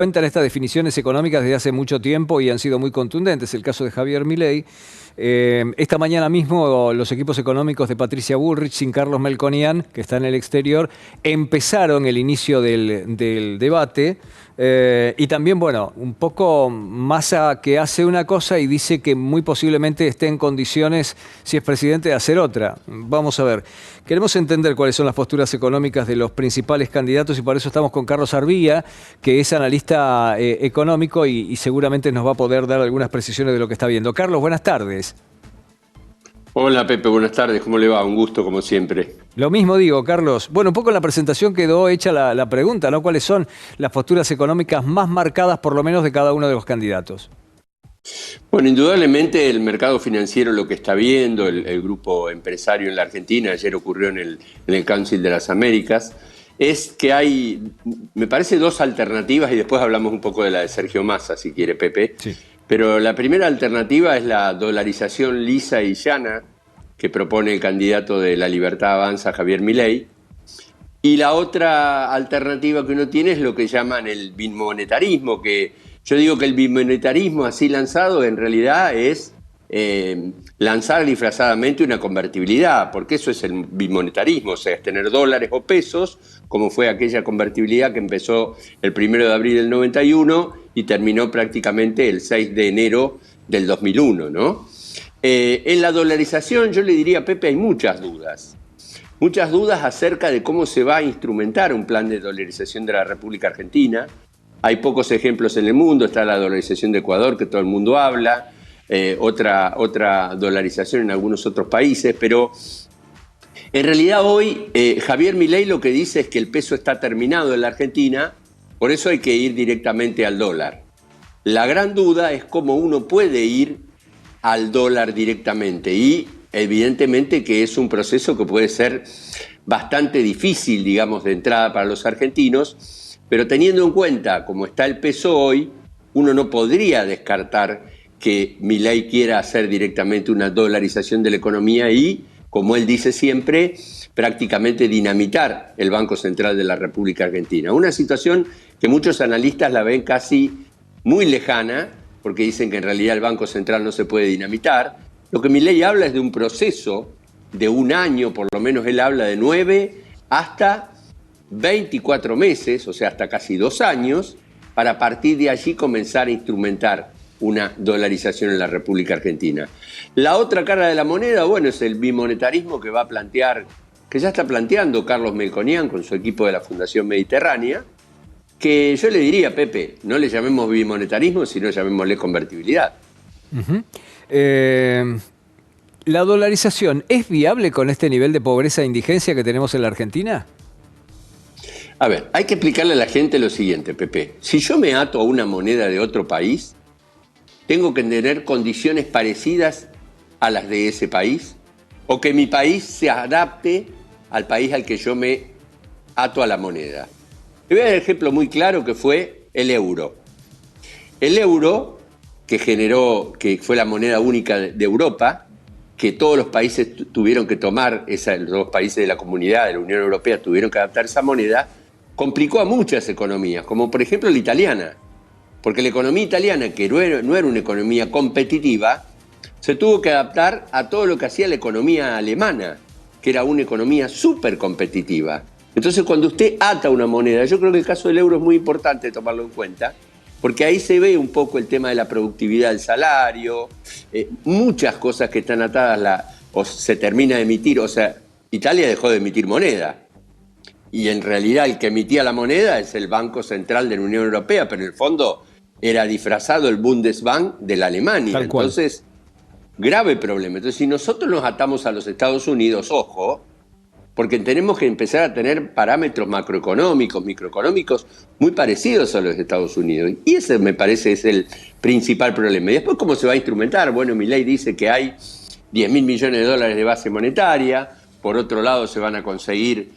Cuentan estas definiciones económicas desde hace mucho tiempo y han sido muy contundentes. El caso de Javier Milei. Esta mañana mismo los equipos económicos de Patricia Bullrich, sin Carlos Melconian, que está en el exterior, empezaron el inicio del debate. Y también, bueno, un poco Massa que hace una cosa y dice que muy posiblemente esté en condiciones, si es presidente, de hacer otra. Vamos a ver. Queremos entender cuáles son las posturas económicas de los principales candidatos y por eso estamos con Carlos Arbilla, que es analista económico y seguramente nos va a poder dar algunas precisiones de lo que está viendo. Carlos, buenas tardes. Hola Pepe, buenas tardes, ¿cómo le va? Un gusto como siempre. Lo mismo digo, Carlos. Bueno, un poco en la presentación quedó hecha la pregunta, ¿no? ¿Cuáles son las posturas económicas más marcadas, por lo menos, de cada uno de los candidatos? Bueno, indudablemente el mercado financiero lo que está viendo, el grupo empresario en la Argentina, ayer ocurrió en el Council de las Américas, es que hay, me parece, dos alternativas y después hablamos un poco de la de Sergio Massa, si quiere Pepe. Sí. Pero la primera alternativa es la dolarización lisa y llana que propone el candidato de La Libertad Avanza, Javier Milei. Y la otra alternativa que uno tiene es lo que llaman el bimonetarismo, que yo digo que el bimonetarismo así lanzado en realidad es lanzar disfrazadamente una convertibilidad, porque eso es el bimonetarismo, o sea, es tener dólares o pesos, como fue aquella convertibilidad que empezó el 1 de abril del 91 y terminó prácticamente el 6 de enero del 2001, ¿no? En la dolarización yo le diría, Pepe, hay muchas dudas acerca de cómo se va a instrumentar un plan de dolarización de la República Argentina. Hay pocos ejemplos en el mundo, está la dolarización de Ecuador, que todo el mundo habla, otra dolarización en algunos otros países, pero en realidad hoy Javier Milei lo que dice es que el peso está terminado en la Argentina, por eso hay que ir directamente al dólar. La gran duda es cómo uno puede ir al dólar directamente y evidentemente que es un proceso que puede ser bastante difícil, digamos, de entrada para los argentinos, pero teniendo en cuenta cómo está el peso hoy, uno no podría descartar que Milei quiera hacer directamente una dolarización de la economía y, como él dice siempre, prácticamente dinamitar el Banco Central de la República Argentina. Una situación que muchos analistas la ven casi muy lejana, porque dicen que en realidad el Banco Central no se puede dinamitar. Lo que Milei habla es de un proceso de un año, por lo menos él habla de 9 hasta 24 meses, o sea, hasta casi 2 años, para a partir de allí comenzar a instrumentar una dolarización en la República Argentina. La otra cara de la moneda, bueno, es el bimonetarismo que va a plantear, que ya está planteando Carlos Melconian con su equipo de la Fundación Mediterránea, que yo le diría, Pepe, no le llamemos bimonetarismo, sino llamémosle convertibilidad. ¿La dolarización es viable con este nivel de pobreza e indigencia que tenemos en la Argentina? A ver, hay que explicarle a la gente lo siguiente, Pepe. Si yo me ato a una moneda de otro país, tengo que tener condiciones parecidas a las de ese país, o que mi país se adapte al país al que yo me ato a la moneda. Le voy a dar un ejemplo muy claro que fue el euro. El euro, que fue la moneda única de Europa, que todos los países tuvieron que tomar, los países de la comunidad, de la Unión Europea, tuvieron que adaptar esa moneda, complicó a muchas economías, como por ejemplo la italiana. Porque la economía italiana, que no era una economía competitiva, se tuvo que adaptar a todo lo que hacía la economía alemana, que era una economía súper competitiva. Entonces, cuando usted ata una moneda, yo creo que el caso del euro es muy importante tomarlo en cuenta, porque ahí se ve un poco el tema de la productividad del salario, muchas cosas que están atadas, o se termina de emitir, o sea, Italia dejó de emitir moneda. Y en realidad el que emitía la moneda es el Banco Central de la Unión Europea, pero en el fondo era disfrazado el Bundesbank de la Alemania. Tal cual. Entonces, grave problema. Entonces, si nosotros nos atamos a los Estados Unidos, ojo, porque tenemos que empezar a tener parámetros macroeconómicos, microeconómicos muy parecidos a los de Estados Unidos. Y ese me parece es el principal problema. Y después, ¿cómo se va a instrumentar? Bueno, Milei dice que hay 10.000 millones de dólares de base monetaria. Por otro lado, se van a conseguir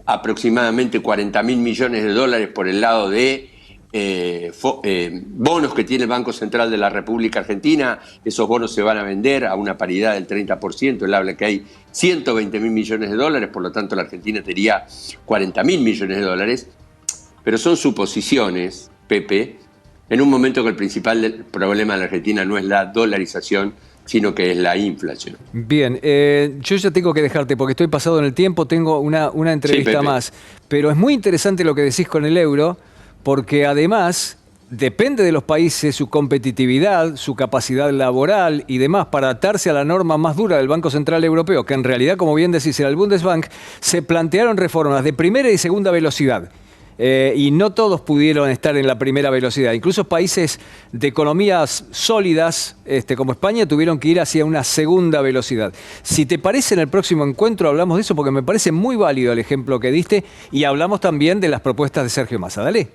aproximadamente 40.000 millones de dólares por el lado de bonos que tiene el Banco Central de la República Argentina. Esos bonos se van a vender a una paridad del 30%. Él habla que hay 120.000 millones de dólares, por lo tanto la Argentina tendría 40.000 millones de dólares. Pero son suposiciones Pepe, en un momento que el principal problema de la Argentina no es la dolarización, sino que es la inflación. Bien, yo ya tengo que dejarte porque estoy pasado en el tiempo, tengo una entrevista Pepe. más, pero es muy interesante lo que decís con el euro, porque además depende de los países su competitividad, su capacidad laboral y demás para adaptarse a la norma más dura del Banco Central Europeo, que en realidad, como bien decís, era el Bundesbank. Se plantearon reformas de primera y segunda velocidad. Y no todos pudieron estar en la primera velocidad. Incluso países de economías sólidas, como España, tuvieron que ir hacia una segunda velocidad. Si te parece, en el próximo encuentro hablamos de eso, porque me parece muy válido el ejemplo que diste, y hablamos también de las propuestas de Sergio Massa. Dale.